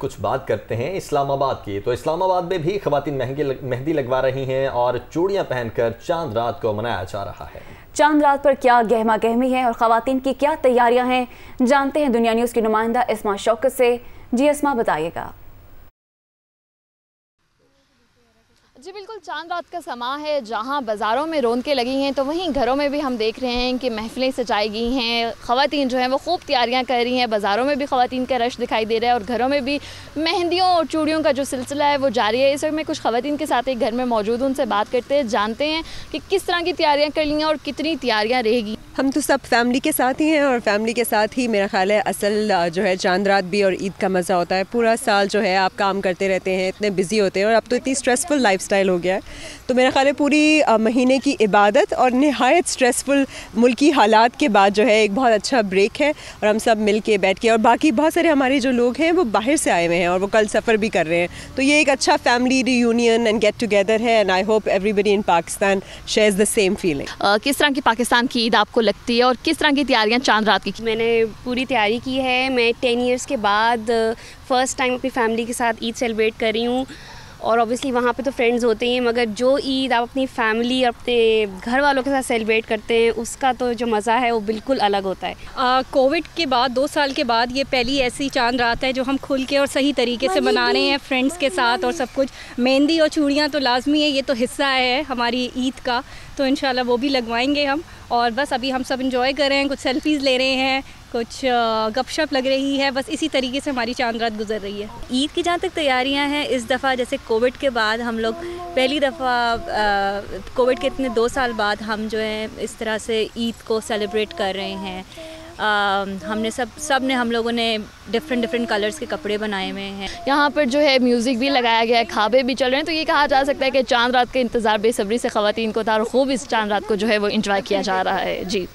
कुछ बात करते हैं इस्लामाबाद की। तो इस्लामाबाद में भी खवातीन मेहंदी लगवा रही हैं और चूड़ियां पहनकर चांद रात को मनाया जा रहा है। चांद रात पर क्या गहमा गहमी है और खवातीन की क्या तैयारियां हैं, जानते हैं दुनिया न्यूज़ की नुमाइंदा इस्मा शौकत से। जी इस्मा, बताइएगा। जी बिल्कुल, चांद रात का समा है, जहां बाज़ारों में रौनकें लगी हैं तो वहीं घरों में भी हम देख रहे हैं कि महफिलें सजाई गई हैं। ख़वातीन जो हैं वो खूब तैयारियां कर रही हैं। बाज़ारों में भी ख़वातीन का रश दिखाई दे रहा है और घरों में भी मेहंदियों और चूड़ियों का जो सिलसिला है वो जारी है। इस वक्त मैं कुछ ख़वातीन के साथ एक घर में मौजूद हूँ, उनसे बात करते हैं, जानते हैं कि किस तरह की तैयारियाँ कर ली हैं और कितनी तैयारियाँ रहेगी। हम तो सब फैमिली के साथ ही हैं और फैमिली के साथ ही मेरा ख्याल है असल जो है चांद रात भी और ईद का मज़ा होता है। पूरा साल जो है आप काम करते रहते हैं, इतने बिजी होते हैं और अब तो इतनी स्ट्रेसफुल लाइफस्टाइल हो गया है, तो मेरा ख्याल है पूरी महीने की इबादत और नहायत स्ट्रेसफुल मुल्की हालात के बाद जो है एक बहुत अच्छा ब्रेक है और हम सब मिल के बैठ के, और बाकी बहुत सारे हमारे जो लोग हैं वो बाहर से आए हुए हैं और वो कल सफ़र भी कर रहे हैं, तो ये एक अच्छा family reunion and get together है and I hope everybody in Pakistan shares the same feeling. किस तरह की पाकिस्तान की ईद आपको लगती है और किस तरह की तैयारियां चांद रात की? मैंने पूरी तैयारी की है। मैं 10 इयर्स के बाद फ़र्स्ट टाइम अपनी फैमिली के साथ ईद सेलिब्रेट कर रही हूँ और ऑब्वियसली वहाँ पे तो फ्रेंड्स होते हैं, मगर जो ईद आप अपनी फैमिली और अपने घर वालों के साथ सेलिब्रेट करते हैं उसका तो जो मज़ा है वो बिल्कुल अलग होता है। कोविड के बाद 2 साल के बाद ये पहली ऐसी चांद रात है जो हम खुल के और सही तरीके से मना रहे हैं फ्रेंड्स के साथ और सब कुछ। मेहंदी और चूड़ियाँ तो लाजमी है, ये तो हिस्सा है हमारी ईद का, तो इंशाल्लाह वो भी लगवाएंगे हम। और बस अभी हम सब इंजॉय कर रहे हैं, कुछ सेल्फीज़ ले रहे हैं, कुछ गपशप लग रही है, बस इसी तरीके से हमारी चांद रात गुजर रही है। ईद की जहाँ तक तैयारियां हैं, इस दफ़ा जैसे कोविड के बाद हम लोग पहली दफ़ा कोविड के इतने 2 साल बाद हम जो है इस तरह से ईद को सेलिब्रेट कर रहे हैं। हमने हम लोगों ने डिफरेंट कलर्स के कपड़े बनाए हुए हैं। यहाँ पर जो है म्यूज़िक भी लगाया गया है, खाबे भी चल रहे हैं, तो ये कहा जा सकता है कि चांद रात का इंतज़ार बेसब्री से ख़वातीन को था और खूब इस चांद रात को जो है वो इंजॉय किया जा रहा है। जी।